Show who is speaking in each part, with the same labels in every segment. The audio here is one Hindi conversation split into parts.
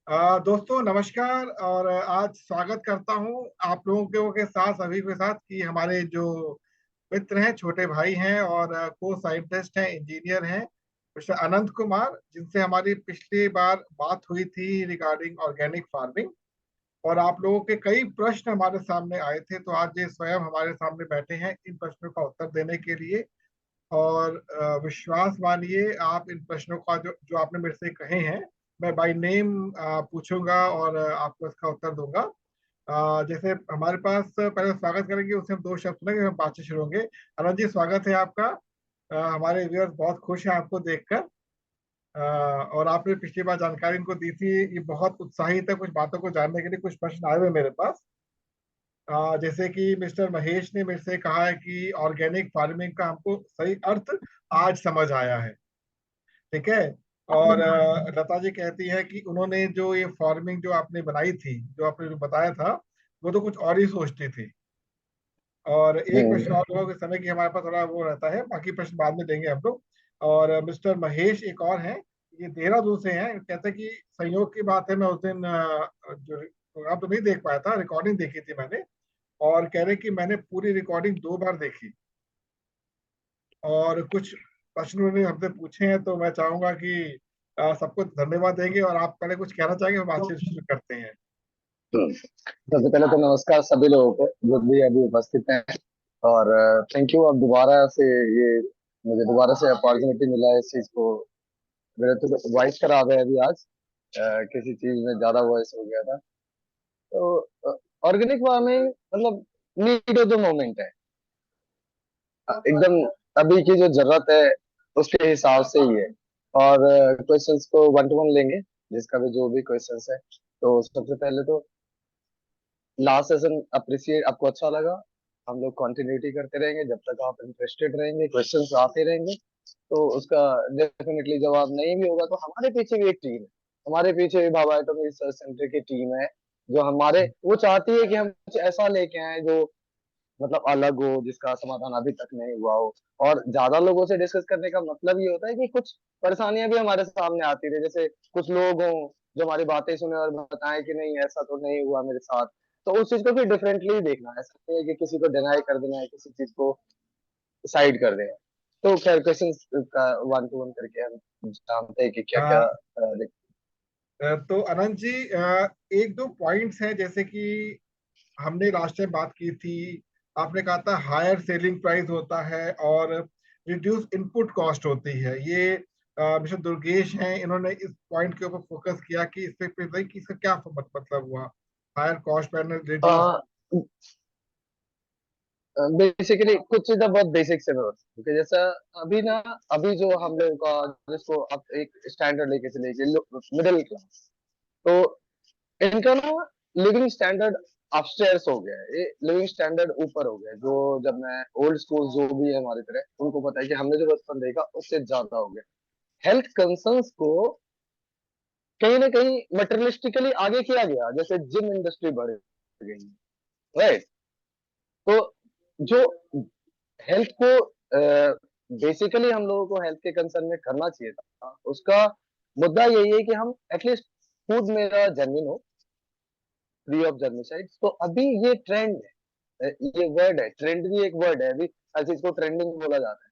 Speaker 1: दोस्तों नमस्कार। और आज स्वागत करता हूं आप लोगों के साथ, सभी के साथ, कि हमारे जो मित्र हैं, छोटे भाई हैं और को साइंटिस्ट हैं, इंजीनियर हैं, मिस्टर अनंत कुमार, जिनसे हमारी पिछली बार बात हुई थी रिगार्डिंग ऑर्गेनिक फार्मिंग। और आप लोगों के कई प्रश्न हमारे सामने आए थे, तो आज ये स्वयं हमारे सामने बैठे हैं इन प्रश्नों का उत्तर देने के लिए। और विश्वास मानिए, आप इन प्रश्नों का जो जो आपने मेरे से कहे हैं, मैं बाय नेम पूछूंगा और आपको इसका उत्तर दूंगा। जैसे हमारे पास पहले स्वागत करेंगे, उससे हम दो शब्द सुनेंगे, हम बातचीत शुरू होंगे। अनंत जी, स्वागत है आपका। हमारे व्यूअर्स बहुत खुश हैं आपको देखकर। और आपने पिछली बार जानकारी इनको दी थी, ये बहुत उत्साहित है कुछ बातों को जानने के लिए। कुछ प्रश्न आए हुए मेरे पास। जैसे कि मिस्टर महेश ने मेरे से कहा है कि ऑर्गेनिक फार्मिंग का हमको सही अर्थ आज समझ आया है। ठीक है। और लता जी कहती है कि उन्होंने जो ये फार्मिंग जो आपने बनाई थी, जो आपने जो बताया था, वो तो कुछ और ही सोचती थी। और एक प्रश्न और होगा, कि समय की हमारे पास थोड़ा वो रहता है, बाकी प्रश्न बाद में देंगे हम लोग। और मिस्टर महेश एक और हैं, ये देहरादून से हैं। कहते हैं कि संयोग की बात है, मैं उस दिन जो प्रोग्राम तो नहीं देख पाया था, रिकॉर्डिंग देखी थी मैंने। और कह रहे कि मैंने पूरी रिकॉर्डिंग दो बार देखी। और कुछ प्रश्न उन्होंने हमसे पूछे हैं, तो मैं चाहूंगा कि सबको धन्यवाद देंगे, और आप पहले कुछ कहना चाहेंगे, हम बातचीत शुरू करते हैं।
Speaker 2: सबसे पहले तो नमस्कार सभी लोगों को जो भी अभी उपस्थित हैं। और थैंक यू। अब दोबारा से ये मुझे दोबारा से अपॉर्चुनिटी मिला है इस चीज को। मेरे तो वॉइस खराब है अभी आज। किसी चीज में ज्यादा वॉइस हो गया था। तो ऑर्गेनिक फार्मिंग मतलब नीड ऑफ द मोमेंट है। एकदम अभी की जो जरूरत है उसके हिसाब से ही है। और क्वेश्चंस को वन टू वन लेंगे, जिसका भी जो भी क्वेश्चंस है। तो सबसे पहले तो लास्ट सेशन अप्रिशिएट आपको अच्छा लगा। हम लोग कंटिन्यूटी करते रहेंगे जब तक आप इंटरेस्टेड रहेंगे, क्वेश्चंस आते रहेंगे। तो उसका डेफिनेटली जवाब नहीं भी होगा तो हमारे पीछे भी एक टीम है। हमारे पीछे भी भाभा एटॉमिक रिसर्च सेंटर की टीम है, जो हमारे वो चाहती है कि हम कुछ ऐसा लेके आए जो मतलब अलग हो, जिसका समाधान अभी तक नहीं हुआ हो। और ज्यादा लोगों से डिस्कस करने का मतलब ये होता है कि कुछ परेशानियां भी हमारे सामने आती रहे, जैसे कुछ लोग हों जो हमारी बातें सुने और बताएं कि नहीं ऐसा तो नहीं हुआ मेरे साथ। तो उस चीज को फिर डिफरेंटली देखना है, ऐसा नहीं है कि किसी को डिनाई कर देना है, किसी चीज को साइड कर देना है। तो खैर क्वेश्चन का वन टू वन करके हम जानते हैं कि क्या क्या।
Speaker 1: अ, तो अनंत जी, एक दो पॉइंट्स हैं, जैसे कि हमने लास्ट टाइम बात की थी। आपने कहा था हायर सेलिंग प्राइस होता है और रिड्यूस इनपुट कॉस्ट होती है। ये मिस्टर दुर्गेश हैं, इन्होंने इस पॉइंट के ऊपर फोकस किया कि इस पे बताइए कि इसका क्या मतलब हुआ। हायर कॉस्ट पर रिड्यूस।
Speaker 2: बेसिकली कुछ चीजें बहुत बेसिक से क्योंकि जैसा अभी ना, अभी जो हम लोग का, जिसको आप एक स्टैंडर्ड लेके चले मिडिल क्लास, तो इनका ना लिविंग स्टैंडर्ड अपस्टेयर्स हो गया है। ये लिविंग स्टैंडर्ड ऊपर हो गया है। जो जब मैं ओल्ड स्कूल जो भी है हमारी तरह, उनको पता है कि हमने जो बचपन देखा उससे ज्यादा हो गया। हेल्थ कंसर्न्स को कहीं ना कहीं मटेरियलिस्टिकली आगे किया गया, जैसे जिम इंडस्ट्री बढ़ गई, राइट। तो जो हेल्थ को बेसिकली हम लोगों को हेल्थ के कंसर्न में करना चाहिए था, उसका मुद्दा यही है कि हम एटलीस्ट फूड मेरा जेन्युइन हो, फ्री ऑफ जर्मिसाइड्स। तो अभी ये ट्रेंड है, ये वर्ड है, ट्रेंड भी एक वर्ड है, अभी हर चीज को ट्रेंडिंग बोला जाता है।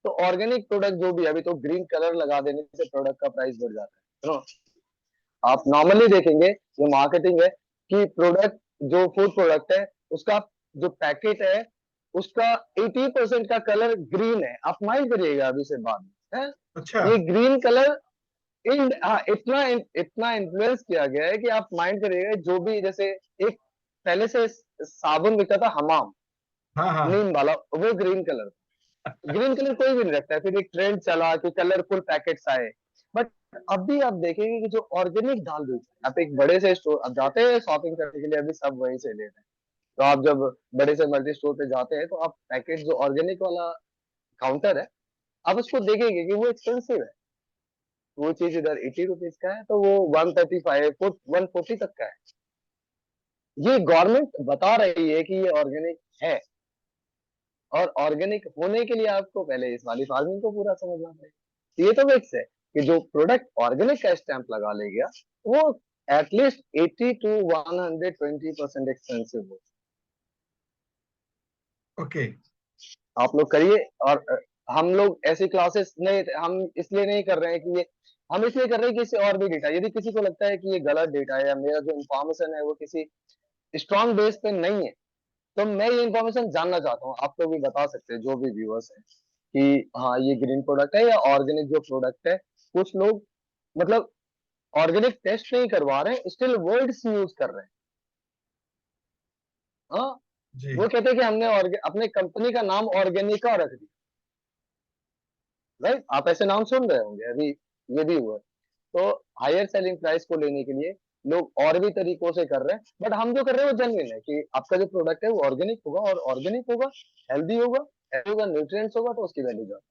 Speaker 2: तो ऑर्गेनिक प्रोडक्ट जो भी, अभी तो ग्रीन कलर लगा देने से प्रोडक्ट का प्राइस बढ़ जाता है, आप नॉर्मली देखेंगे ये मार्केटिंग है कि प्रोडक्ट, जो फूड प्रोडक्ट है उसका जो पैकेट है उसका 80% का कलर ग्रीन है। आप माइंड करिएगा अभी से बाद में, है?
Speaker 1: अच्छा।
Speaker 2: ये ग्रीन कलर इन हाँ, इतना इतना इन्फ्लुएंस किया गया है कि आप माइंड करिएगा, जो भी जैसे एक पहले से साबुन बिकता था हमाम,
Speaker 1: हाँ हाँ।
Speaker 2: नीम वाला, वो ग्रीन कलर, ग्रीन कलर कोई भी नहीं रखता है। फिर एक ट्रेंड चला कि कलरफुल पैकेट्स आए। बट अभी आप देखेंगे कि जो ऑर्गेनिक दाल बेच रहे हैं, आप एक बड़े से स्टोर, आप जाते हैं शॉपिंग करने के लिए, अभी सब वहीं से ले रहे हैं। तो आप जब बड़े से मल्टी स्टोर पे जाते हैं तो आप पैकेट जो ऑर्गेनिक वाला काउंटर है, आप उसको देखेंगे कि वो एक्सपेंसिव है। वो चीज इधर 80 रुपीज का है तो वो 135 140 तक का है। ये गवर्नमेंट बता रही है कि ये ऑर्गेनिक है। और ऑर्गेनिक होने के लिए आपको पहले इस वाली फार्मिंग को पूरा समझना पड़ेगा। तो ये तो फिक्स है कि जो प्रोडक्ट ऑर्गेनिक का स्टैंप लगा ले गया, वो एटलीस्ट 80 to 120% एक्सपेंसिव हो।
Speaker 1: ओके।
Speaker 2: आप लोग करिए। और हम लोग ऐसी क्लासेस नहीं, हम इसलिए नहीं कर रहे हैं कि ये, हम इसलिए कर रहे हैं कि इससे और भी डेटा, यदि किसी को लगता है कि ये गलत डेटा है या मेरा जो इंफॉर्मेशन है वो किसी स्ट्रांग बेस पे नहीं है, तो मैं ये इंफॉर्मेशन जानना चाहता हूँ। आप लोग भी बता सकते हैं जो भी व्यूअर्स हैं कि हाँ ये ग्रीन प्रोडक्ट है या ऑर्गेनिक जो प्रोडक्ट है। कुछ लोग मतलब ऑर्गेनिक टेस्ट नहीं करवा रहे हैं, स्टिल वर्ड्स यूज कर रहे हैं। हाँ,
Speaker 1: जी।
Speaker 2: वो कहते हैं कि हमने अपने कंपनी का नाम ऑर्गेनिका रख दिया। राइट, आप ऐसे नाम सुन रहे होंगे अभी, ये भी हुआ है। तो हायर सेलिंग प्राइस को लेने के लिए लोग और भी तरीकों से कर रहे हैं, बट हम जो कर रहे हैं वो जेन्युइन है कि आपका जो प्रोडक्ट है वो ऑर्गेनिक होगा, और ऑर्गेनिक होगा, हेल्दी होगा, हेल्दी होगा, न्यूट्रिएंट्स होगा, तो उसकी वैल्यू ज्यादा।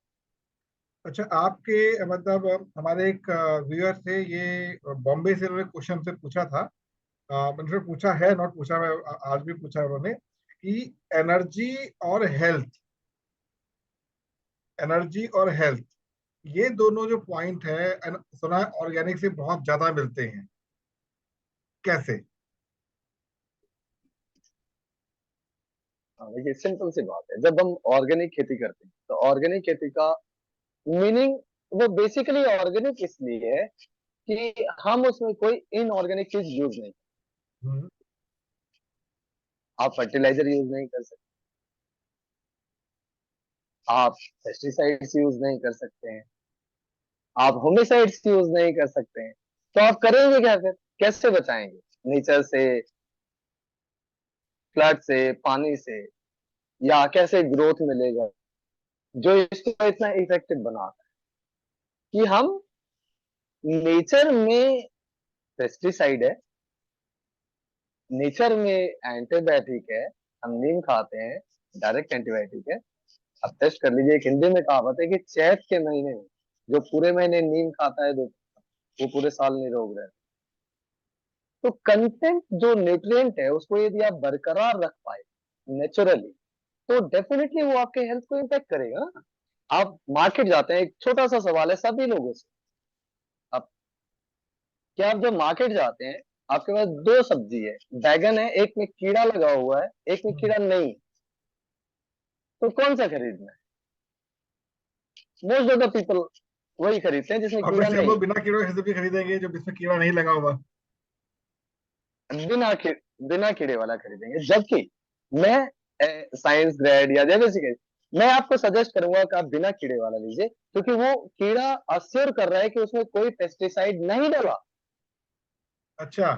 Speaker 1: अच्छा, आपके मतलब हमारे एक व्यूअर थे, ये बॉम्बे से उन्होंने क्वेश्चन से पूछा था। मैंने पूछा है, नॉट पूछा, मैं आज भी पूछा है उन्होंने कि एनर्जी और हेल्थ, एनर्जी और हेल्थ, ये दोनों जो पॉइंट है, सुना है ऑर्गेनिक से बहुत ज्यादा मिलते हैं, कैसे?
Speaker 2: हाँ, देखिए सिंपल सी बात है, जब हम ऑर्गेनिक खेती करते हैं तो ऑर्गेनिक खेती का मीनिंग, वो बेसिकली ऑर्गेनिक इसलिए है कि हम उसमें कोई इनऑर्गेनिक चीज यूज नहीं,
Speaker 1: हम्म।
Speaker 2: आप फर्टिलाइजर यूज नहीं कर सकते, आप पेस्टिसाइड्स यूज नहीं कर सकते हैं, आप होमिसाइड्स यूज नहीं कर सकते हैं। तो आप करेंगे क्या फिर, कैसे बचाएंगे नेचर से, फ्लड से, पानी से, या कैसे ग्रोथ मिलेगा जो इसको इतना इफेक्टिव बनाता है कि हम नेचर में पेस्टिसाइड है, नेचर में एंटीबायोटिक है, हम नीम खाते हैं, डायरेक्ट एंटीबायोटिक है। अब टेस्ट कर लीजिए, एक हिंदी में कहावत है कि चैत के महीने में जो पूरे महीने नीम खाता है वो पूरे साल निरोग रहता है। तो कंटेंट जो न्यूट्रिएंट है उसको यदि आप बरकरार रख पाए नेचुरली, तो डेफिनेटली वो आपके हेल्थ को इम्पैक्ट करेगा ना। आप मार्केट जाते हैं, एक छोटा सा सवाल है सभी लोगों से, आप क्या, आप जब मार्केट जाते हैं आपके पास दो सब्जी है, बैगन है, एक में कीड़ा लगा हुआ है, एक में कीड़ा नहीं, तो कौन सा खरीदना है? मोस्ट ऑफ द पीपल वही खरीदते हैं जिसमें कीड़ा
Speaker 1: ऑब्वियसली हम
Speaker 2: नहीं
Speaker 1: लोग बिना कीड़ों की सब्जी खरीदेंगे जो जिसमें कीड़ा नहीं लगा हुआ।
Speaker 2: है, बिना कीड़े वाला खरीदेंगे। जबकि मैं साइंस ग्रेड या जैसे, मैं आपको सजेस्ट करूंगा कि आप बिना कीड़े वाला लीजिए, क्योंकि वो कीड़ा अश्योर कर रहा है कि उसमें कोई पेस्टिसाइड नहीं डला।
Speaker 1: अच्छा।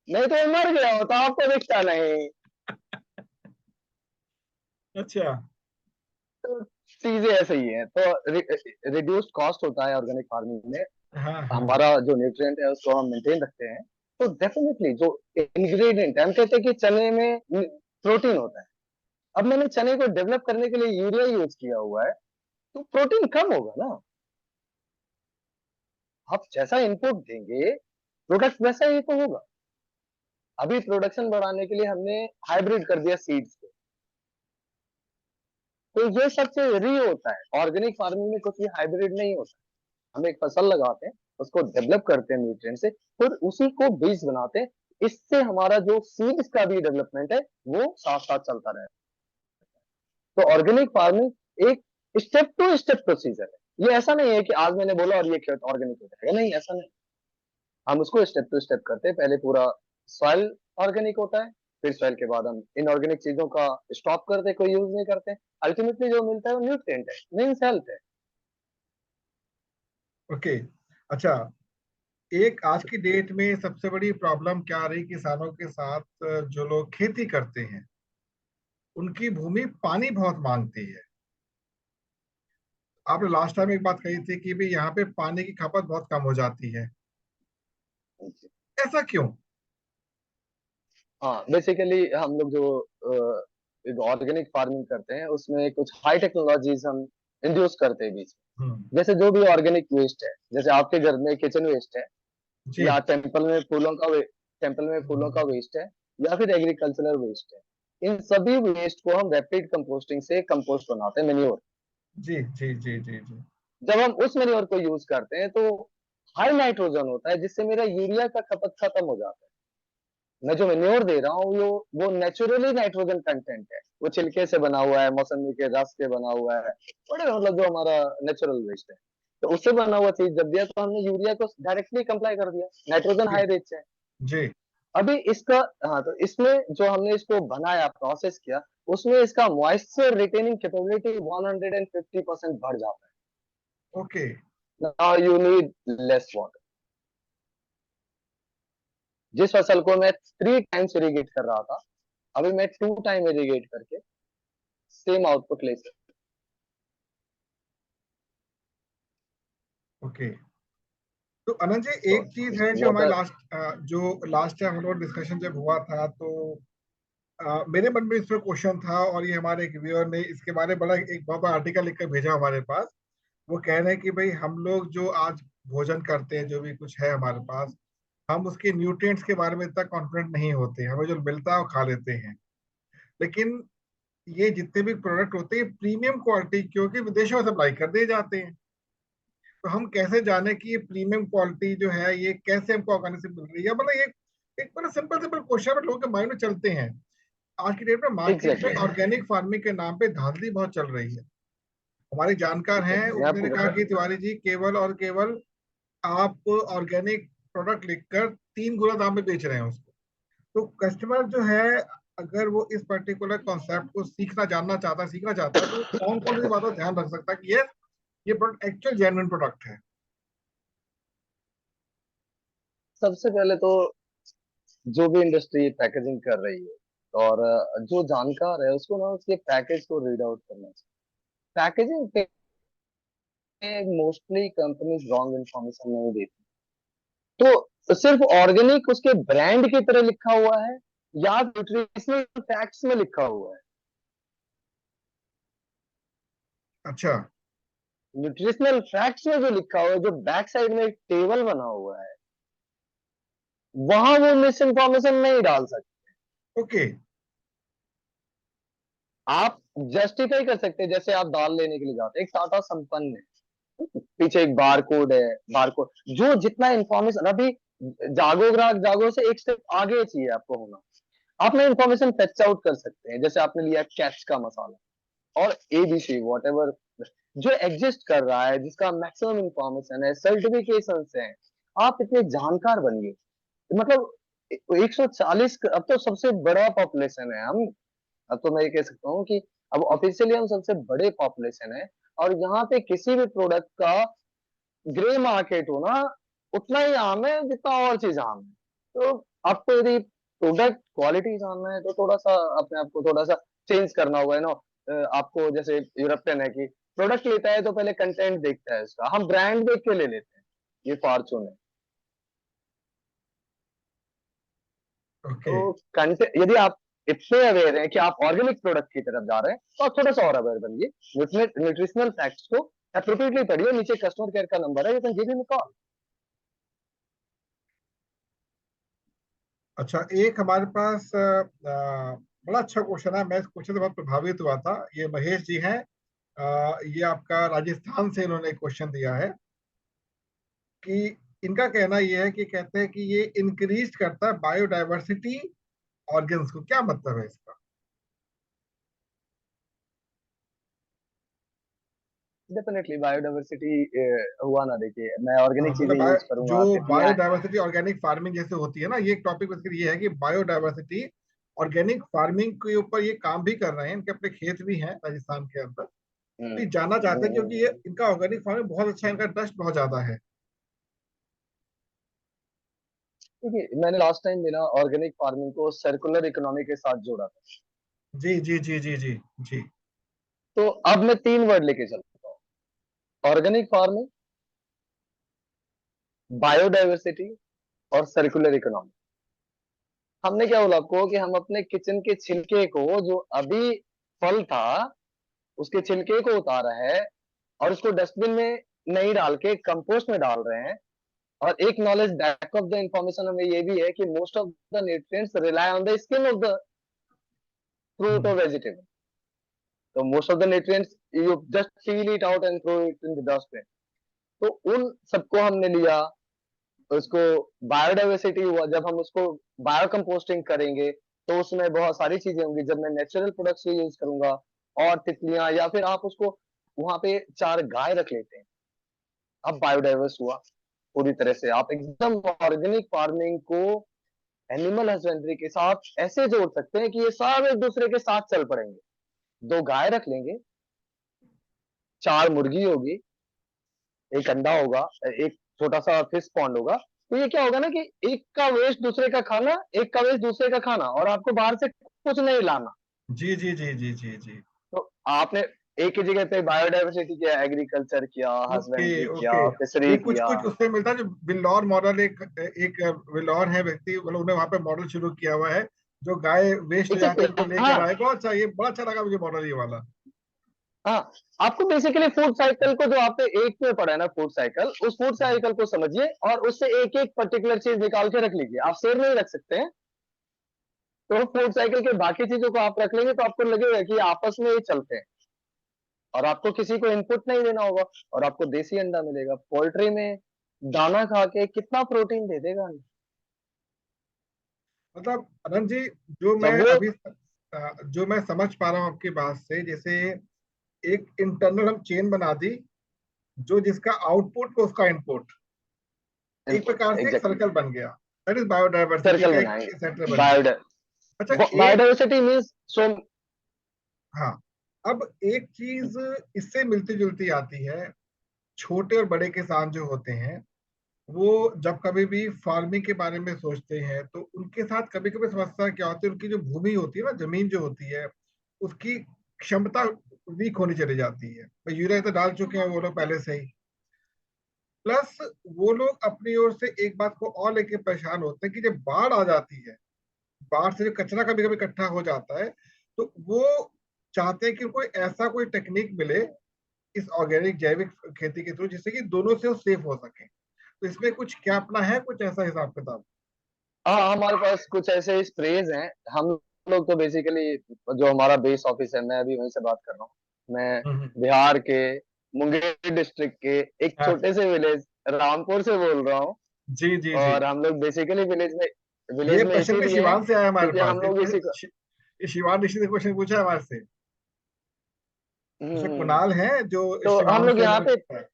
Speaker 2: नहीं तो वो मर गया होता, आपको दिखता नहीं।
Speaker 1: अच्छा।
Speaker 2: तो चीजें ऐसे ही है। तो रिड्यूस्ड कॉस्ट होता है ऑर्गेनिक फार्मिंग में,
Speaker 1: हाँ हाँ।
Speaker 2: हमारा जो न्यूट्रिएंट है उसको हम मेंटेन रखते हैं। तो डेफिनेटली जो इंग्रेडिएंट है, हम कहते हैं कि चने में प्रोटीन होता है। अब मैंने चने को डेवलप करने के लिए यूरिया यूज किया हुआ है, तो प्रोटीन कम होगा ना। आप जैसा इनपुट देंगे प्रोडक्ट वैसा ही तो होगा। अभी प्रोडक्शन बढ़ाने के लिए हमने हाइब्रिड कर दिया सीड्स को, तो ये सब चीज री होता है। ऑर्गेनिक फार्मिंग में कुछ भी हाइब्रिड नहीं होता। हम एक फसल लगाते हैं, उसको डेवलप करते हैं न्यूट्रिएंट से, फिर उसी को बीज बनाते हैं। इससे हमारा जो सीड्स का भी डेवलपमेंट है वो साथ साथ चलता रहे। तो ऑर्गेनिक फार्मिंग एक स्टेप टू स्टेप प्रोसीजर है। ये ऐसा नहीं है कि आज मैंने बोला और ये खेत ऑर्गेनिक हो जाएगा, नहीं ऐसा नहीं। हम उसको स्टेप टू स्टेप करते हैं। पहले पूरा सॉइल ऑर्गेनिक होता है, फिर सॉइल के बाद हम इनऑर्गेनिक चीजों का स्टॉप करते हैं, कोई यूज नहीं करते। अल्टीमेटली जो मिलता है वो न्यूट्रिएंट है, मीन्स हेल्थ है।
Speaker 1: ओके। अच्छा, एक आज की डेट में सबसे बड़ी प्रॉब्लम क्या आ रही किसानों के साथ, जो लोग खेती करते हैं उनकी भूमि पानी बहुत मांगती है। आपने लास्ट टाइम एक बात कही थी कि भी यहाँ पे पानी की खपत बहुत कम हो जाती है, ऐसा क्यों?
Speaker 2: हाँ, बेसिकली हम लोग जो ऑर्गेनिक फार्मिंग करते हैं उसमें कुछ हाई टेक्नोलॉजीज हम इंड्यूस करते हैं बीच
Speaker 1: हम्म।
Speaker 2: में। जैसे जो भी ऑर्गेनिक वेस्ट है, जैसे आपके घर में किचन वेस्ट है,
Speaker 1: जी।
Speaker 2: या टेम्पल में फूलों का
Speaker 1: हम्म।
Speaker 2: वेस्ट है, या फिर एग्रीकल्चरल वेस्ट है, इन सभी वेस्ट को हम रैपिड कंपोस्टिंग से कंपोस्ट बनाते हैं, मेन्योर।
Speaker 1: जी जी जी जी जी।
Speaker 2: जब हम उस मेन्योर को यूज करते हैं तो हाई नाइट्रोजन होता है, जिससे मेरा यूरिया का खपत खत्म हो जाता है। मैं जो मेन्योर दे रहा हूँ वो नेचुरली नाइट्रोजन कंटेंट है, वो छिलके से बना हुआ है, मौसमी के रस से बना हुआ है, बड़े मतलब जो हमारा नेचुरल वेस्ट है, तो उससे बना हुआ चीज जब दिया तो हमने यूरिया को डायरेक्टली कंप्लाई कर दिया, नाइट्रोजन
Speaker 1: जी
Speaker 2: हाई रेट से।
Speaker 1: जी।
Speaker 2: अभी इसका, हाँ, तो इसमें जो हमने इसको बनाया, प्रोसेस किया, उसमें इसका मॉइस्चर रिटेनिंग कैपेबिलिटी 150% बढ़ जाता
Speaker 1: ओके।
Speaker 2: है। Now you need less water. जिस फसल को मैं 3 टाइम्स इरिगेट कर रहा था, अभी मैं 2 टाइम इरिगेट करके सेम आउटपुट ले सकता
Speaker 1: ओके। तो अनंत जी,
Speaker 2: हूँ।
Speaker 1: एक चीज है
Speaker 2: तो
Speaker 1: जो हमारे
Speaker 2: वाटर,
Speaker 1: लास्ट टाइम हम लोग डिस्कशन जब हुआ था, तो मेरे मन में इस पर क्वेश्चन था, और ये हमारे एक व्यूअर ने इसके बारे में बड़ा एक बहुत बड़ा आर्टिकल लिखकर भेजा हमारे पास। वो कह रहे हैं कि भाई हम लोग जो आज भोजन करते हैं, जो भी कुछ है हमारे पास, हम उसके न्यूट्रिएंट्स के बारे में इतना कॉन्फिडेंट नहीं होते, हमें जो मिलता है वो खा लेते हैं। लेकिन ये जितने भी प्रोडक्ट होते हैं प्रीमियम क्वालिटी, क्योंकि विदेशों में सप्लाई कर दिए जाते हैं, तो हम कैसे जाने कि ये प्रीमियम क्वालिटी जो है ये कैसे हमको आसानी से मिल रही है? मतलब ये एक बड़ा सिंपल सिंपल क्वेश्चन लोगों के माइंड में चलते हैं। आज की डेट में मार्केट में
Speaker 2: एग्जैक्टली,
Speaker 1: ऑर्गेनिक फार्मिंग के नाम पे धांधली बहुत चल रही है। हमारे जानकार हैं,
Speaker 2: मैं आपको
Speaker 1: उन्होंने कहा
Speaker 2: बता,
Speaker 1: कि तिवारी जी, केवल और केवल आप ऑर्गेनिक प्रोडक्ट लिखकर 3 गुना दाम में बेच रहे हैं उसको। तो कस्टमर जो है, अगर वो इस पर्टिकुलर कॉन्सेप्ट को सीखना चाहता है, तो वो कौन कौन सी बातों का ध्यान रख सकता है कि ये प्रोडक्ट एक्चुअल जेन्युइन प्रोडक्ट है?
Speaker 2: सबसे पहले तो जो भी इंडस्ट्री पैकेजिंग कर रही है और जो जानकार है उसको ना उसके पैकेज को रीड आउट करना चाहिए। पैकेजिंग पे मोस्टली कंपनीज रॉन्ग इन्फॉर्मेशन नहीं देती, तो सिर्फ ऑर्गेनिक उसके ब्रांड की तरह लिखा हुआ है या न्यूट्रिशनल फैक्ट्स में लिखा हुआ है।
Speaker 1: अच्छा।
Speaker 2: न्यूट्रिशनल फैक्ट्स में जो लिखा हुआ है, जो बैक साइड में एक टेबल बना हुआ है, वहां वो मिस इन्फॉर्मेशन नहीं डाल सकते।
Speaker 1: ओके।
Speaker 2: आप जस्टिफाई कर सकते हैं, जैसे आप दाल लेने के लिए जाते हैं, एक टाटा संपन्न है, पीछे एक बार कोड है, बार कोड जो जितना इन्फॉर्मेशन अभी, जागो ग्राहक जागो से एक स्टेप आगे चाहिए आपको होना। आप ना इन्फॉर्मेशन फेच आउट कर सकते हैं, जैसे आपने लिया कैच का मसाला और एबीसी वॉट एवर जो एग्जिस्ट कर रहा है, जिसका मैक्सिमम इंफॉर्मेशन है, सर्टिफिकेशन है। आप इतने जानकार बनिए, मतलब 140, अब तो सबसे बड़ा पॉपुलेशन है हम। अब तो मैं ये कह सकता हूँ कि अब ऑफिशियली हम सबसे बड़े पॉपुलेशन है, और यहाँ पे किसी भी प्रोडक्ट का ग्रे मार्केट होना उतना ही आम है जितना और चीज आम है। तो आपको यदि प्रोडक्ट क्वालिटी जानना है तो थोड़ा सा अपने आप को थोड़ा सा चेंज करना होगा, नो। आपको जैसे यूरोपियन है कि प्रोडक्ट लेता है तो पहले कंटेंट देखता है उसका, हम ब्रांड देख के ले लेते हैं, ये फॉर्चून है।
Speaker 1: ओके।
Speaker 2: तो कंटेंट, यदि आप इतने अवेयर हैं कि आप ऑर्गेनिक प्रोडक्ट की तरफ जा रहे हैं, तो आप थोड़ा सा और अवेयर बनिए, न्यूट्रिशनल फैक्ट्स को अप्रोप्रिएटली पढ़िए। नीचे कस्टमर केयर का नंबर है, you can give him call.
Speaker 1: अच्छा, एक हमारे पास बड़ा अच्छा क्वेश्चन है, मैं इस क्वेश्चन से बहुत प्रभावित हुआ था। ये महेश जी हैं, ये आपका राजस्थान से इन्होंने क्वेश्चन दिया है कि इनका कहना ये है कि कहते हैं कि ये इंक्रीज करता है बायोडायवर्सिटी ऑर्गेन्स को, क्या मतलब है इसका?
Speaker 2: डेफिनेटली बायोडायवर्सिटी हुआ ना, देखिए मैं
Speaker 1: हाँ,
Speaker 2: ऑर्गेनिक चीजें
Speaker 1: मतलब
Speaker 2: यूज
Speaker 1: जो
Speaker 2: करूंगा, तितलियां।
Speaker 1: बायोडायवर्सिटी ऑर्गेनिक फार्मिंग जैसे होती है ना, ये एक टॉपिक बेसिकली ये है कि बायोडायवर्सिटी ऑर्गेनिक फार्मिंग के ऊपर ये काम भी कर रहे हैं, इनके अपने खेत भी हैं राजस्थान के अंदर। तो
Speaker 2: हम्म,
Speaker 1: ये जानना चाहते हैं, क्योंकि ये
Speaker 2: हम्म।
Speaker 1: इनका ऑर्गेनिक फार्मिंग बहुत अच्छा है, इनका ट्रस्ट बहुत ज्यादा है।
Speaker 2: देखिए मैंने लास्ट टाइम भी ना ऑर्गेनिक फार्मिंग को सर्कुलर इकोनॉमी के साथ जोड़ा था।
Speaker 1: जी जी जी जी जी जी।
Speaker 2: तो अब मैं 3 वर्ड लेके चलता हूँ: ऑर्गेनिक फार्मिंग, बायोडायवर्सिटी और सर्कुलर इकोनॉमी। हमने क्या बोला आपको कि हम अपने किचन के छिलके को, जो अभी फल था, उसके छिलके को उतारा है और उसको डस्टबिन में नहीं डाल के कंपोस्ट में डाल रहे हैं। और एक knowledge back of the information हमें ये भी है कि most of the nutrients rely on the skin of the fruit
Speaker 1: hmm.
Speaker 2: और वेजिटेबल। तो most of the nutrients you just peel it out and throw it in the dustbin. तो उन सबको हमने लिया, उसको बायोडाइवर्सिटी हुआ, जब हम उसको बायो कंपोस्टिंग करेंगे तो उसमें बहुत सारी चीजें होंगी। जब मैं नेचुरल प्रोडक्ट्स को यूज करूंगा और तितलियां, या फिर आप उसको वहां पे 4 गाय रख लेते हैं, अब बायोडाइवर्स हुआ पूरी तरह से। आप एकदम ऑर्गेनिक फार्मिंग को एनिमल हस्बेंड्री के साथ ऐसे जोड़ सकते हैं कि ये सब एक दूसरे के साथ चल पड़ेंगे। 2 गाय रख लेंगे, 4 मुर्गी होगी, एक अंडा होगा, एक छोटा सा फिश पॉन्ड होगा। तो ये क्या होगा ना कि एक का वेस्ट दूसरे का खाना, एक का वेस्ट दूसरे का खाना, और आपको बाहर से कुछ नहीं लाना।
Speaker 1: जी जी जी जी जी जी।
Speaker 2: तो आपने एक ही जगह पे बायोडाइवर्सिटी किया, एग्रीकल्चर किया,
Speaker 1: ओके
Speaker 2: हस्बेंड्री
Speaker 1: ओके।
Speaker 2: किया, फिशरी
Speaker 1: ये कुछ
Speaker 2: किया।
Speaker 1: कुछ उससे मिलता है जो बिल्लौर मॉडल, एक एक बिल्लौर है व्यक्ति, मतलब उन्होंने वहां पे मॉडल शुरू किया हुआ है, जो गाय वेस्ट हो जाती
Speaker 2: एग्जैक्टली,
Speaker 1: है उनको लेकर
Speaker 2: हाँ।
Speaker 1: आए। बहुत अच्छा, ये बड़ा अच्छा लगा मुझे मॉडल ये वाला।
Speaker 2: हाँ, आपको बेसिकली फूड साइकिल को, जो आपने एक में पढ़ा है ना फूड साइकिल, उस फूड साइकिल को समझिए और उससे एक एक पर्टिकुलर चीज निकाल के रख लीजिए। आप शेर नहीं रख सकते हैं, तो फूड साइकिल के बाकी चीजों को आप रख लेंगे तो आपको लगेगा कि आपस में ये चलते हैं, और आपको किसी को इनपुट नहीं देना होगा, और आपको देसी अंडा मिलेगा। पोल्ट्री में दाना खा के कितना प्रोटीन दे देगा।
Speaker 1: मतलब अनंत जी, जो मैं
Speaker 2: जब वो,
Speaker 1: अभी जो मैं समझ पा रहा हूँ आपकी बात से, जैसे एक इंटरनल हम चेन बना दी, जो जिसका आउटपुट को उसका इनपुट, एक
Speaker 2: इनपुट,
Speaker 1: प्रकार से एक
Speaker 2: एग्जैक्टली,
Speaker 1: सर्कल बन गया। दैट इज बायोडाइवर्सिटी
Speaker 2: सर्कल
Speaker 1: का एक
Speaker 2: बनाएंगे।
Speaker 1: सेंटर बन गया।
Speaker 2: बायोडा
Speaker 1: अच्छा एक,
Speaker 2: बायोडाइवर्सिटी मीन्स सो।
Speaker 1: हाँ, अब एक चीज इससे मिलती जुलती आती है। छोटे और बड़े किसान जो होते हैं, वो जब कभी भी फार्मिंग के बारे में सोचते हैं तो उनके साथ कभी कभी समस्या क्या होती है, उनकी जो भूमि होती है ना, जमीन जो होती है, उसकी क्षमता वीक होनी चली जाती है। तो यूरिया तो डाल चुके हैं वो लोग पहले से ही, प्लस वो लोग अपनी ओर से एक बात को और लेके परेशान होते हैं कि जब बाढ़ आ जाती है, बाढ़ से जो कचरा कभी कभी इकट्ठा हो जाता है, तो वो चाहते हैं कि उनको ऐसा कोई टेक्निक मिले इस ऑर्गेनिक जैविक खेती के थ्रू, जिससे कि दोनों से वो सेफ हो सके। तो इसमें कुछ क्या अपना है, कुछ ऐसा हिसाब किताब?
Speaker 2: हाँ, हमारे पास कुछ ऐसे स्प्रेज हैं। हम लोग तो बेसिकली, जो हमारा बेस ऑफिस है, मैं अभी वहीं से बात कर रहा हूँ। मैं
Speaker 1: हम्म।
Speaker 2: बिहार के मुंगेर डिस्ट्रिक्ट के एक
Speaker 1: हाँ,
Speaker 2: छोटे से विलेज रामपुर से बोल रहा हूँ।
Speaker 1: जी जी जी।
Speaker 2: और हम लोग बेसिकली
Speaker 1: ये
Speaker 2: विलेज में
Speaker 1: क्वेश्चन भी
Speaker 2: इसीलिए हैं
Speaker 1: शिवान से आया हमारे
Speaker 2: क्योंकि
Speaker 1: पास,
Speaker 2: हम लोग इसी को।
Speaker 1: ये शिवान ऋषि ने क्वेश्चन पूछा है हमारे से। दूसरा
Speaker 2: हम्म।
Speaker 1: कुणाल है जो
Speaker 2: तो हम
Speaker 1: शिवान
Speaker 2: लोग
Speaker 1: से
Speaker 2: यहाँ पे,
Speaker 1: है।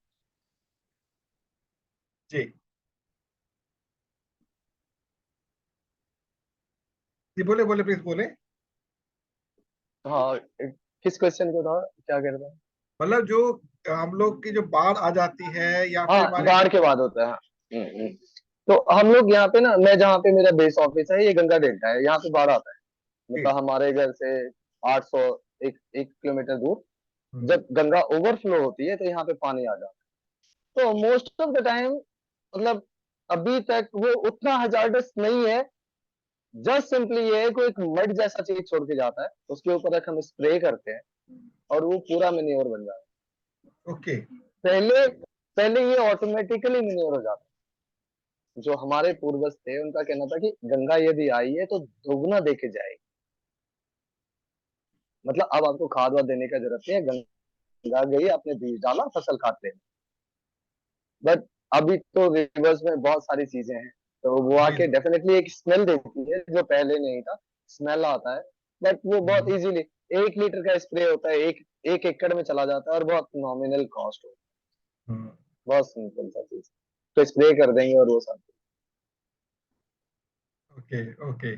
Speaker 1: जी जी, बोले बोले, प्लीज बोले।
Speaker 2: हाँ, किस क्वेश्चन को था, क्या कर रहे हैं?
Speaker 1: मतलब जो हम लोग की जो बाढ़ आ जाती है, या फिर
Speaker 2: हाँ,
Speaker 1: हमारे
Speaker 2: बाढ़ के बाद होता है, हाँ। तो हम लोग यहाँ पे ना, मैं जहाँ पे मेरा बेस ऑफिस है, ये गंगा डेल्टा है, यहाँ पे बाढ़ आता है।
Speaker 1: जी,
Speaker 2: मतलब हमारे घर से 800, एक किलोमीटर दूर
Speaker 1: हम्म,
Speaker 2: जब गंगा ओवरफ्लो होती है तो यहाँ पे पानी आ जाता है। तो मोस्ट ऑफ द टाइम, मतलब अभी तक वो उतना हजार्डस नहीं है। जस्ट सिंपली ये है, कोई एक मड जैसा चीज छोड़ के जाता है, उसके ऊपर एक हम स्प्रे करते हैं और वो पूरा मेन्योर बन जाता
Speaker 1: ओके।
Speaker 2: है। पहले पहले ये ऑटोमेटिकली मेन्योर हो जाता है। जो हमारे पूर्वज थे, उनका कहना था कि गंगा यदि आई है तो दोगुना देके जाएगी। मतलब अब आपको खाद वाद देने का जरूरत नहीं है, गंगा गई, आपने बीज डाला, फसल खाते हैं। बट अभी तो रिवर्स में बहुत सारी चीजें हैं, तो वो
Speaker 1: जी
Speaker 2: आके डेफिनेटली एक स्मेल देती है जो पहले नहीं था। स्मेल आता है, बट वो बहुत
Speaker 1: हम्म,
Speaker 2: इजीली 1 लीटर का स्प्रे होता है, एक एक एकड़ में चला जाता है, और बहुत नॉमिनल कॉस्ट होता
Speaker 1: हम्म,
Speaker 2: है, बहुत सिंपल सा चीज। तो स्प्रे कर देंगे और वो सब।
Speaker 1: Okay okay.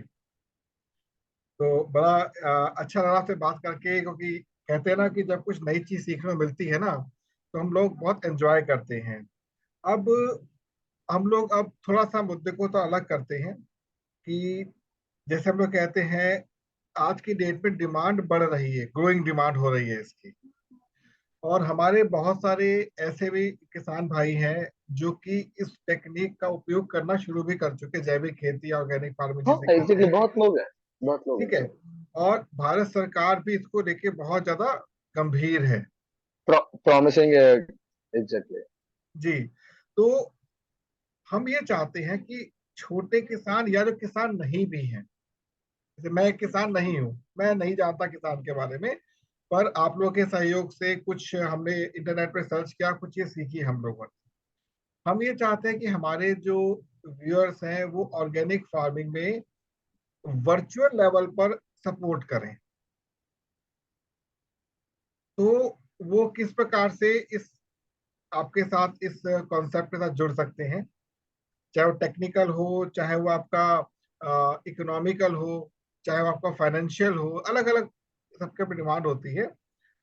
Speaker 1: तो बड़ा अच्छा लगा आपसे बात करके, क्योंकि कहते हैं ना कि जब कुछ नई चीज सीखने को मिलती है ना, तो हम लोग बहुत एंजॉय करते हैं। अब हम लोग अब थोड़ा सा मुद्दे को तो अलग करते हैं कि जैसे हम लोग कहते हैं, आज की डेट में डिमांड बढ़ रही है, ग्रोइंग डिमांड हो रही है इसकी। और हमारे बहुत सारे ऐसे भी किसान भाई हैं जो कि इस टेक्निक का उपयोग करना शुरू भी कर चुके हैं, जैविक खेती, ऑर्गेनिक फार्मिंग
Speaker 2: हाँ,
Speaker 1: जिसे कहते
Speaker 2: एग्जैक्टली,
Speaker 1: हैं।
Speaker 2: बहुत लोग हैं, बहुत लोग
Speaker 1: ठीक है।
Speaker 2: हैं।
Speaker 1: और भारत सरकार भी इसको लेके बहुत ज्यादा गंभीर है।
Speaker 2: प्रॉमिसिंग है, एग्जैक्टली।
Speaker 1: जी। तो हम ये चाहते हैं कि छोटे किसान या जो किसान नहीं भी हैं, जैसे मैं एक किसान नहीं हूँ, मैं नहीं जानता किसान के बारे में, पर आप लोगों के सहयोग से कुछ हमने इंटरनेट पे सर्च किया, कुछ ये सीखी हम लोगों ने। हम ये चाहते हैं कि हमारे जो व्यूअर्स हैं वो ऑर्गेनिक फार्मिंग में वर्चुअल लेवल पर सपोर्ट करें। तो वो किस प्रकार से इस आपके साथ इस कॉन्सेप्ट के साथ जुड़ सकते हैं, चाहे वो टेक्निकल हो, चाहे वो आपका इकोनॉमिकल हो, चाहे वो आपका फाइनेंशियल हो, अलग अलग सबके पे डिमांड होती है।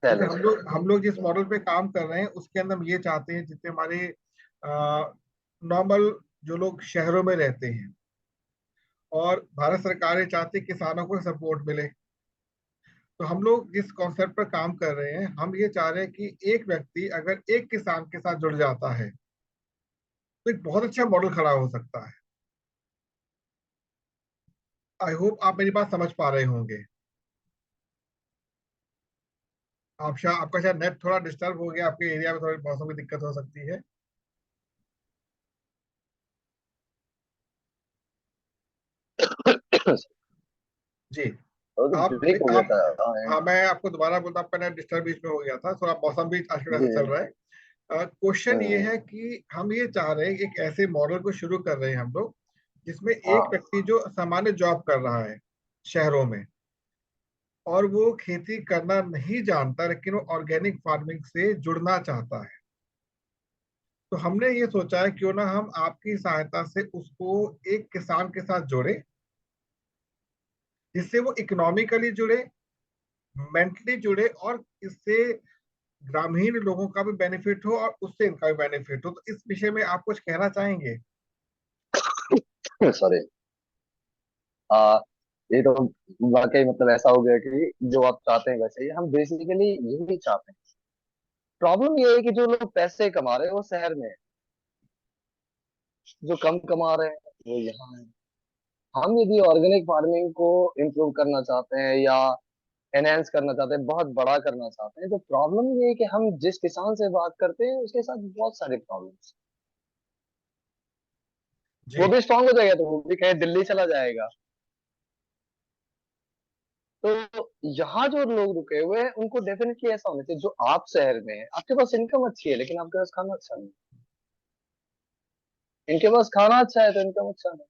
Speaker 1: जैसे
Speaker 2: चलो।
Speaker 1: हम लोग जिस मॉडल पे काम कर रहे हैं उसके अंदर हम ये चाहते हैं जितने हमारे नॉर्मल जो लोग शहरों में रहते हैं, और भारत सरकार ये चाहती है किसानों को सपोर्ट मिले। तो हम लोग जिस कॉन्सेप्ट पर काम कर रहे हैं, हम ये चाह रहे हैं कि एक व्यक्ति अगर एक किसान के साथ जुड़ जाता है तो एक बहुत अच्छा मॉडल खड़ा हो सकता है। आई होप आप मेरी बात समझ पा रहे होंगे। आपका शायद नेट थोड़ा डिस्टर्ब हो गया, आपके एरिया में थोड़ी मौसम की दिक्कत हो सकती है। जी।
Speaker 2: ब्रेक हो गया
Speaker 1: आप
Speaker 2: था। हाँ,
Speaker 1: हाँ, मैं आपको दोबारा बोलता, आपका नेट डिस्टर्ब बीच में हो गया था, थोड़ा मौसम भी आजकल ऐसा
Speaker 2: जी।
Speaker 1: चल रहा है। क्वेश्चन ये
Speaker 2: हम्म।
Speaker 1: है कि हम ये चाह रहे हैं, एक ऐसे मॉडल को शुरू कर रहे हैं हम लोग जिसमें एक
Speaker 2: हाँ,
Speaker 1: व्यक्ति जो सामान्य जॉब कर रहा है शहरों में, और वो खेती करना नहीं जानता, लेकिन वो ऑर्गेनिक फार्मिंग से जुड़ना चाहता है। तो हमने ये सोचा है क्यों ना हम आपकी सहायता से उसको एक किसान के साथ जोड़े, जिससे वो इकोनॉमिकली जुड़े, मेंटली जुड़े, और इससे ग्रामीण लोगों का भी बेनिफिट हो और उससे इनका भी बेनिफिट हो। तो इस विषय में आप कुछ कहना चाहेंगे?
Speaker 2: सॉरी। आ ये तो वाकई मतलब ऐसा हो गया कि जो आप चाहते हैं वैसे ही हम बेसिकली यही चाहते हैं। प्रॉब्लम ये है कि जो लोग पैसे कमा रहे हैं वो शहर में है, जो कम कमा रहे हैं वो यहाँ है। हम यदि ऑर्गेनिक फार्मिंग को इम्प्रूव करना चाहते हैं या एनहेंस करना चाहते हैं, बहुत बड़ा करना चाहते हैं, तो प्रॉब्लम ये है कि हम जिस किसान से बात करते हैं उसके साथ बहुत सारे प्रॉब्लम्स। वो
Speaker 1: जी
Speaker 2: भी स्ट्रांग हो जाएगा तो वो भी कहीं दिल्ली चला जाएगा। तो यहाँ जो लोग रुके हुए हैं उनको डेफिनेटली ऐसा होना चाहिए, जो आप शहर में है आपके पास इनकम अच्छी है लेकिन आपके पास खाना अच्छा नहीं। इनके पास खाना अच्छा है तो इनकम अच्छा नहीं।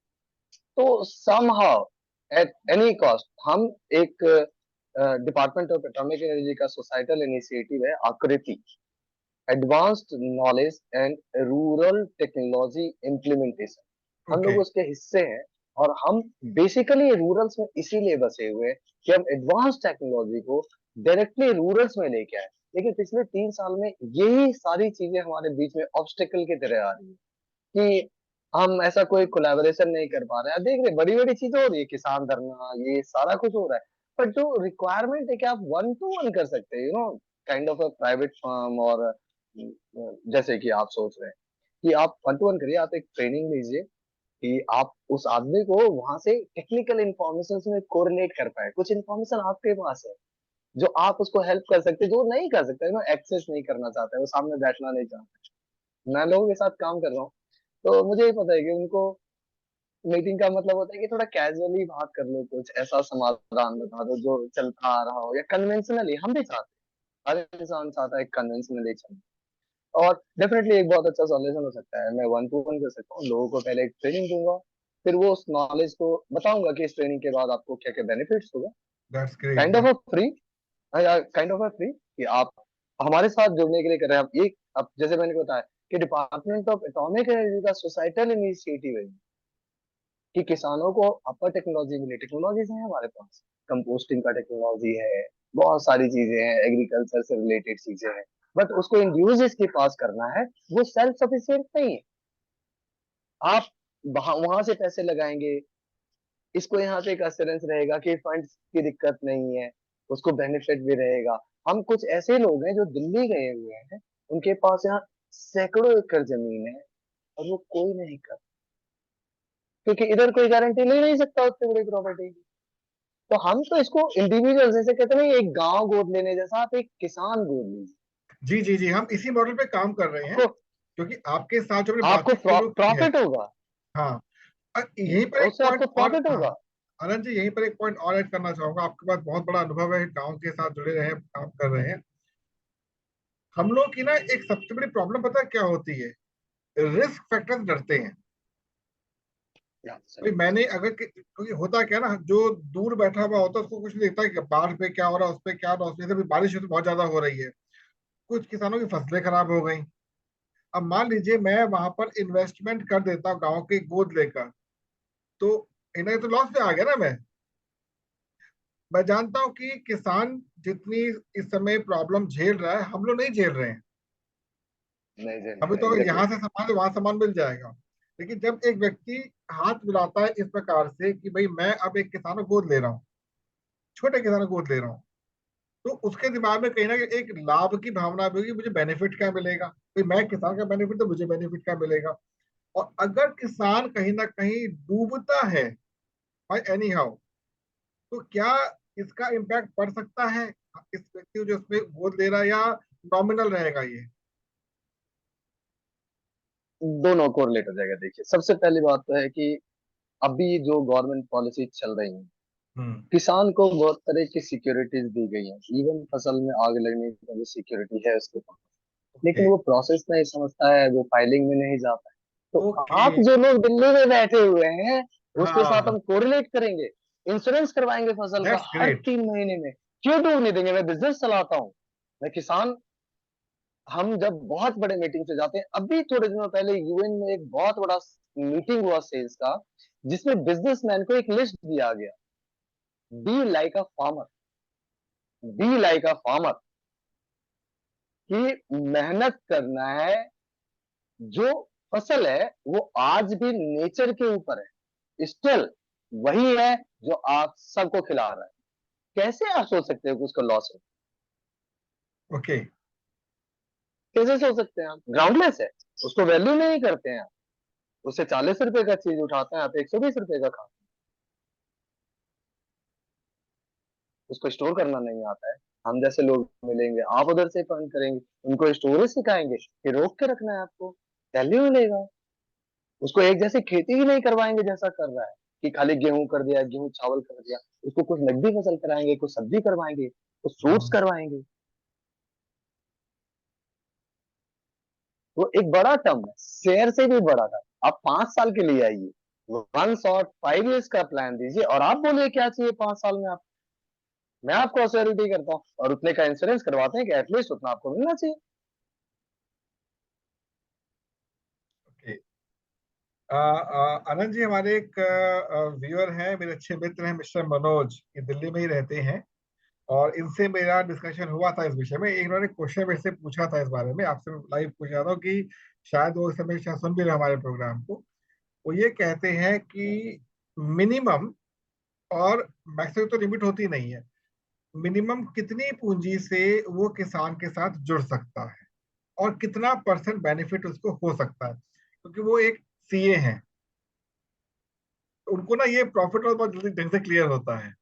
Speaker 2: तो समहाउ एट एनी कॉस्ट हम एक डिपार्टमेंट ऑफ एटॉमिक एनर्जी का सोसाइटल इनिशिएटिव है आकृति, advanced knowledge and rural technology implementation, हम
Speaker 1: ओके।
Speaker 2: लोग उसके हिस्से हैं। और हम बेसिकली रूरल्स में इसीलिए बसे हुए हैं कि हम एडवांस टेक्नोलॉजी को डायरेक्टली रूरल्स में लेके आए। लेकिन पिछले 3 साल में यही सारी चीजें हमारे बीच में ऑब्स्टेकल की तरह आ रही है कि हम ऐसा कोई कोलैबोरेशन नहीं कर पा रहे हैं। देख रहे बड़ी बड़ी चीजें हो रही है, किसान धरना ये सारा कुछ हो रहा है, पर जो रिक्वायरमेंट है कि आप वन टू वन कर सकते हैं, kind of a private firm, और जैसे कि आप सोच रहे हैं कि आप वन टू वन करिए, आप एक ट्रेनिंग लीजिए कि आप उस आदमी को वहां से टेक्निकल इंफॉर्मेशन में कोरिलेट कर पाए। कुछ इंफॉर्मेशन आपके पास है जो आप उसको हेल्प कर सकते हैं, जो वो नहीं कर सकता, एक्सेस नहीं करना चाहता है, वो सामने बैठना नहीं चाहता। मैं लोगों के साथ काम कर रहा हूँ तो मुझे ही पता है कि उनको मीटिंग का मतलब होता है कि थोड़ा कैजुअली बात कर लो, कुछ ऐसा समाधान बता दो जो चलता आ रहा हो, या कन्वेंशनली हम भी चाहते हैं, हर इंसान चाहता है कन्वेंशनली चलना। और डेफिनेटली एक बहुत अच्छा सॉल्यूशन हो सकता है, मैं वन टू वन कर सकता हूँ, लोगों को पहले एक ट्रेनिंग दूंगा, फिर वो उस नॉलेज को बताऊंगा कि इस ट्रेनिंग के बाद आपको क्या क्या बेनिफिट्स होगा।
Speaker 1: That's great.
Speaker 2: Kind of a free, kind of a free कि आप हमारे साथ जुड़ने के लिए कर रहे हैं। आप एक, अब जैसे मैंने बताया कि डिपार्टमेंट ऑफ एटॉमिक एनर्जी का सोसाइटल इनिशिएटिव है कि किसानों को अपर टेक्नोलॉजी मिले। टेक्नोलॉजीज है हमारे पास, कंपोस्टिंग का टेक्नोलॉजी है, बहुत सारी चीजें हैं, एग्रीकल्चर से रिलेटेड चीजें हैं, बट उसको इंड्यूस इसके पास करना है। वो सेल्फ सफिशिएंट नहीं है। आप वहां से पैसे लगाएंगे, इसको यहाँ से एक अश्योरेंस रहेगा कि फंड्स की दिक्कत नहीं है, उसको बेनिफिट भी रहेगा। हम कुछ ऐसे लोग हैं जो दिल्ली गए हुए हैं, उनके पास यहाँ सैकड़ों एकड़ जमीन है और वो कोई नहीं कर, क्योंकि इधर कोई गारंटी ले नहीं सकता उतनी बड़ी प्रॉपर्टी। तो हम तो इसको इंडिविजुअल, जैसे कहते हैं ना, एक गांव गोद लेने जैसा, आप एक किसान गोद लीजिए।
Speaker 1: जी जी जी, हम इसी मॉडल पे काम कर रहे हैं,
Speaker 2: आपको
Speaker 1: क्योंकि आपके साथ जो हमने
Speaker 2: आपको
Speaker 1: बातचीत शुरू की है।
Speaker 2: प्रॉफिट होगा,
Speaker 1: हाँ। यहीं पर एक
Speaker 2: उससे
Speaker 1: पॉइंट
Speaker 2: आपको
Speaker 1: और,
Speaker 2: प्रॉफिट
Speaker 1: हाँ,
Speaker 2: होगा।
Speaker 1: आनंद जी, यहीं पर एक पॉइंट और ऐड करना चाहूंगा। आपके पास बहुत बड़ा अनुभव है, गांव के साथ जुड़े रहे हैं, काम कर रहे हैं। हम लोग की ना एक सबसे बड़ी प्रॉब्लम पता है क्या होती है? रिस्क फैक्टर्स डरते हैं। भाई मैंने अगर क्योंकि होता क्या ना, जो दूर बैठा हुआ होता है उसको कुछ नहीं दिखता कि बाढ़ पे क्या हो रहा है, उस पे क्या हो रहा है, उसमें से भी बारिश तो बहुत ज्यादा हो रही है, कुछ किसानों की फसलें खराब हो गई। अब मान लीजिए मैं वहां पर इन्वेस्टमेंट कर देता हूँ गाँव की गोद लेकर, तो इन्हें तो लॉस में आ गया ना मैं जानता हूँ कि किसान जितनी इस समय प्रॉब्लम झेल रहा है, हम लोग नहीं झेल रहे हैं।
Speaker 2: नहीं जी,
Speaker 1: हमें तो
Speaker 2: एग्जैक्टली।
Speaker 1: यहाँ से सामान वहां सामान मिल जाएगा। लेकिन जब एक व्यक्ति हाथ मिलाता है इस प्रकार से कि भाई मैं अब एक किसान को गोद ले रहा हूँ, छोटे किसान को गोद ले रहा हूँ, तो उसके दिमाग में कहीं ना कहीं एक लाभ की भावना भी होगी, मुझे बेनिफिट क्या मिलेगा, भाई मैं किसान का बेनिफिट तो मुझे बेनिफिट क्या मिलेगा। और अगर किसान कहीं ना कहीं डूबता है भाई एनी हाउ, तो क्या इसका इम्पैक्ट पड़ सकता है इस व्यक्ति को जो उसमें गोद ले रहा है, या नॉमिनल रहेगा ये?
Speaker 2: दोनों कोरिलेट हो जाएगा। देखिए, सबसे पहली बात तो है कि अभी जो गवर्नमेंट पॉलिसी चल रही है,
Speaker 1: हम्म।
Speaker 2: किसान को बहुत तरह की सिक्योरिटीज दी गई हैं। इवन फसल में आग लगने की भी सिक्योरिटी है उसके पास,
Speaker 1: ओके।
Speaker 2: लेकिन वो प्रोसेस नहीं समझता है, वो फाइलिंग में नहीं जाता है। तो
Speaker 1: ओके।
Speaker 2: आप जो लोग दिल्ली में बैठे हुए हैं, उसके साथ
Speaker 1: हाँ।
Speaker 2: हम कोरिलेट करेंगे। इंश्योरेंस करवाएंगे फसल का
Speaker 1: दैट्स
Speaker 2: हर
Speaker 1: ग्रेट।
Speaker 2: 3 महीने में। क्यों डूबने देंगे? मैं बिजनेस चलाता हूँ, मैं किसान। हम जब बहुत बड़े मीटिंग से जाते हैं, अभी थोड़े दिनों पहले यूएन में एक बहुत बड़ा मीटिंग हुआ सेल्स का, जिसमें बिजनेसमैन को एक लिस्ट दिया गया। Be like a farmer, be like a farmer, कि मेहनत करना है। जो फसल है वो आज भी नेचर के ऊपर है, स्टिल वही है जो आप सबको खिला रहा है। कैसे आप सोच सकते हो कि उसका लॉस है?
Speaker 1: ओके।
Speaker 2: कैसे सोच सकते हैं आप? ग्राउंडलेस है, उसको वैल्यू नहीं करते हैं आप। उससे 40 रुपए का चीज उठाते हैं, आप 120 रुपए का खाते हैं। उसको स्टोर करना नहीं आता है। हम जैसे लोग मिलेंगे, आप उधर से फंड करेंगे, उनको स्टोरेज सिखाएंगे कि रोक के रखना है आपको, वैल्यू मिलेगा। उसको एक जैसी खेती ही नहीं करवाएंगे जैसा कर रहा है, कि खाली गेहूं कर दिया, गेहूं चावल कर दिया। उसको कुछ नकदी फसल कराएंगे, कुछ सब्जी करवाएंगे, कुछ फ्रूट्स
Speaker 1: हाँ।
Speaker 2: करवाएंगे। वो एक बड़ा टर्म है, शेयर से भी बड़ा था। आप 5 साल के लिए आइए, 1 शॉट 5 years का प्लान दीजिए, और आप बोलिए क्या चाहिए 5 साल में आप। मैं आपको अश्योरिटी करता हूँ, और उतने का इंश्योरेंस करवाते हैं कि एटलीस्ट उतना आपको मिलना चाहिए।
Speaker 1: ओके। आनंद जी, हमारे एक व्यूअर हैं, मेरे अच्छे मित्र हैं मिस्टर मनोज, ये दिल्ली में ही रहते हैं, और इनसे मेरा डिस्कशन हुआ था इस विषय में। इन्होंने क्वेश्चन मेरे से पूछा था इस बारे में, आपसे लाइव पूछा था कि शायद वो इस समय शायद सुन भी रहे हमारे प्रोग्राम को। वो ये कहते हैं कि मिनिमम और मैक्सिमम तो लिमिट होती नहीं है, मिनिमम कितनी पूंजी से वो किसान के साथ जुड़ सकता है, और कितना परसेंट बेनिफिट उसको हो सकता है, क्योंकि वो एक सीए हैं, तो उनको ना ये प्रॉफिट और बहुत जल्दी ढंग से क्लियर होता है।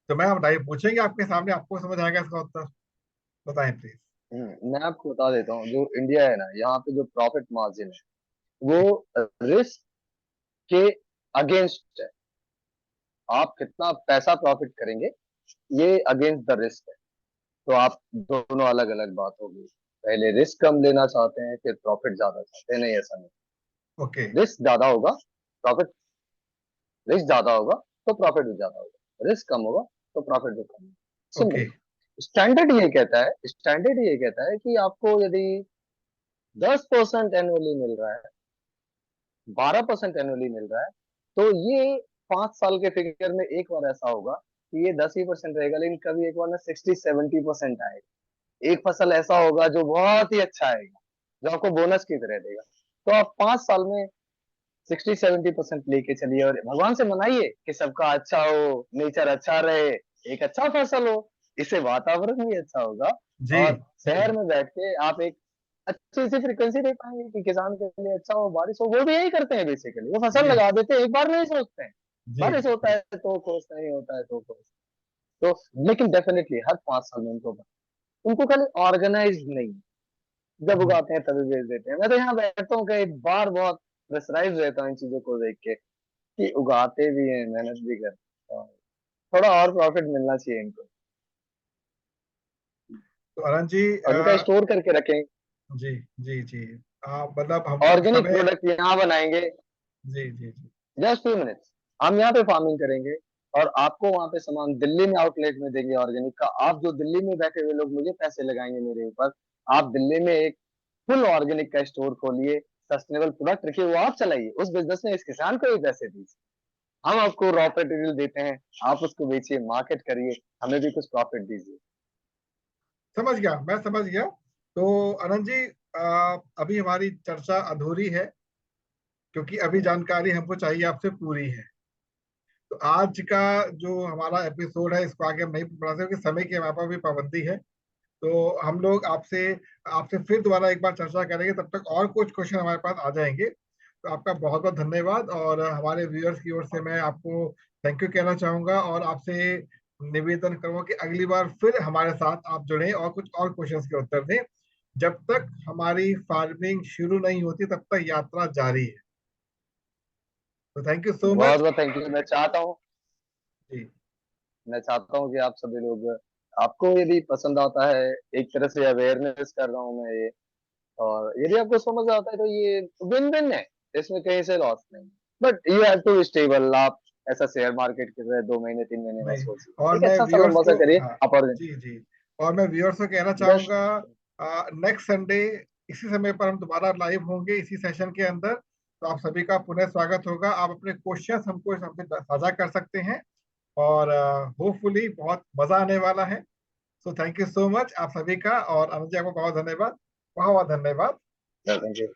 Speaker 1: तो मैं अब लाइव पूछेंगे आपके सामने, आपको समझ आएगा इसका उत्तर, बताएं प्लीज।
Speaker 2: मैं आपको बता देता हूँ, जो इंडिया है ना, यहाँ पे जो प्रॉफिट मार्जिन है वो रिस्क के अगेंस्ट है। आप कितना पैसा प्रॉफिट करेंगे, ये अगेंस्ट द रिस्क है। तो आप दोनों अलग अलग बात होगी। पहले रिस्क कम लेना चाहते हैं, फिर प्रॉफिट ज्यादा चाहते हैं। नहीं, ऐसा नहीं।
Speaker 1: ओके।
Speaker 2: रिस्क ज्यादा होगा, प्रॉफिट, रिस्क ज्यादा होगा तो प्रॉफिट भी ज्यादा होगा, रिस्क कम होगा तो प्रॉफिट भी कम होगा।
Speaker 1: ओके।
Speaker 2: सिंपल। स्टैंडर्ड ये कहता है, स्टैंडर्ड ये कहता है कि आपको यदि 10% एनुअली मिल रहा है, 12% एनुअली मिल रहा है, तो ये 5 साल के फिगर में एक बार ऐसा होगा कि ये 10 ही % रहेगा, लेकिन कभी एक बार ना 60-70% आएगा। एक फसल ऐसा होगा जो बहुत ही अच्छा आएगा, जो आपको बोनस की तरह देगा। तो आप 5 साल में 60-70% लेके चलिए, और भगवान से मनाइए कि सबका अच्छा हो, नेचर अच्छा रहे, एक अच्छा फसल हो। इससे वातावरण भी अच्छा होगा,
Speaker 1: जी।
Speaker 2: और
Speaker 1: जी।
Speaker 2: शहर में बैठ के आप एक अच्छी सी फ्रीक्वेंसी दे पाएंगे कि किसान के लिए अच्छा हो, बारिश हो। वो भी यही करते हैं बेसिकली, वो फसल
Speaker 1: जी।
Speaker 2: लगा देते हैं, एक बार नहीं सोचते हैं।
Speaker 1: जी।
Speaker 2: बारिश होता
Speaker 1: जी।
Speaker 2: है तो खुश, नहीं होता है तो खुश। तो लेकिन डेफिनेटली हर 5 साल में उनको, खाली ऑर्गेनाइज नहीं, जब
Speaker 1: हम्म।
Speaker 2: उगाते हैं तभी बेच देते हैं। मैं तो यहाँ बैठता हूँ कई बार, बहुत प्रेशराइज रहता हूँ इन चीजों को देख के, कि उगाते भी हैं, मेहनत भी करते हैं, थोड़ा और प्रॉफिट मिलना चाहिए इनको,
Speaker 1: तो अनंत जी,
Speaker 2: और इनका स्टोर करके रखें।
Speaker 1: जी। जी। जी। मतलब हम
Speaker 2: ऑर्गेनिक
Speaker 1: हमें।
Speaker 2: प्रोडक्ट यहाँ बनाएंगे,
Speaker 1: जी जी जी।
Speaker 2: Just 2 minutes. हम यहाँ पे फार्मिंग करेंगे और आपको वहां पे सामान दिल्ली में आउटलेट में देंगे ऑर्गेनिक का। आप जो दिल्ली में बैठे हुए लोग मुझे पैसे लगाएंगे मेरे ऊपर, आप दिल्ली में एक फुल ऑर्गेनिक का स्टोर खोलिए, सस्टेनेबल प्रोडक्ट रखिए, वो आप चलाइए, उस बिजनेस में इस किसान को भी पैसे दीजिए। हम आपको रॉ मटेरियल देते हैं, आप उसको बेचिए, मार्केट करिए, हमें भी कुछ प्रॉफिट दीजिए।
Speaker 1: समझ गया, मैं समझ गया। तो अनंत जी, अभी हमारी चर्चा अधूरी है, क्योंकि अभी जानकारी हमको चाहिए आपसे पूरी है। तो आज का जो हमारा एपिसोड है इसको आगे हम नहीं बढ़ा सकते, क्योंकि समय की हमारे पास भी पाबंदी है। तो हम लोग आपसे आपसे फिर दोबारा एक बार चर्चा करेंगे, तब तक और कुछ क्वेश्चन हमारे पास आ जाएंगे। तो आपका बहुत बहुत धन्यवाद, और हमारे व्यूअर्स की ओर से मैं आपको थैंक यू कहना चाहूंगा, और आपसे निवेदन करूंगा कि अगली बार फिर हमारे साथ आप जुड़ें और कुछ और क्वेश्चंस के उत्तर दें। जब तक हमारी फार्मिंग शुरू नहीं होती तब तक यात्रा जारी है। तो थैंक यू सो
Speaker 2: बहुत
Speaker 1: मच।
Speaker 2: बहुत थैंक यू।
Speaker 1: जी।
Speaker 2: मैं चाहता हूँ कि आप सभी लोग, आपको यदि पसंद आता है, एक तरह से अवेयरनेस कर रहा हूँ मैं ये, और यदि आपको समझ आता है तो ये विन विन है, इसमें कहीं से लॉस नहीं। But you have to stable. आप ऐसा शेयर मार्केट की तरह 2 महीने 3 महीने मत
Speaker 1: नहीं,
Speaker 2: सोचिए,
Speaker 1: और
Speaker 2: एक
Speaker 1: मैं
Speaker 2: अच्छा सा
Speaker 1: व्यूअर्स
Speaker 2: लंबा सा
Speaker 1: को,
Speaker 2: करिए
Speaker 1: हाँ,
Speaker 2: आप। और
Speaker 1: जी जी, और मैं व्यूअर्स को कहना
Speaker 2: जस्ट
Speaker 1: चाहूंगा, नेक्स्ट संडे इसी समय पर हम दोबारा लाइव होंगे इसी सेशन के अंदर। तो आप सभी का पुनः स्वागत होगा। आप अपने क्वेश्चंस हमको हमसे साझा कर सकते हैं, और होपफुली बहुत मजा आने वाला है। So thank you so much आप सभी का, और अनुज जी आपको बहुत धन्यवाद, बहुत बहुत धन्यवाद।
Speaker 2: Thank you.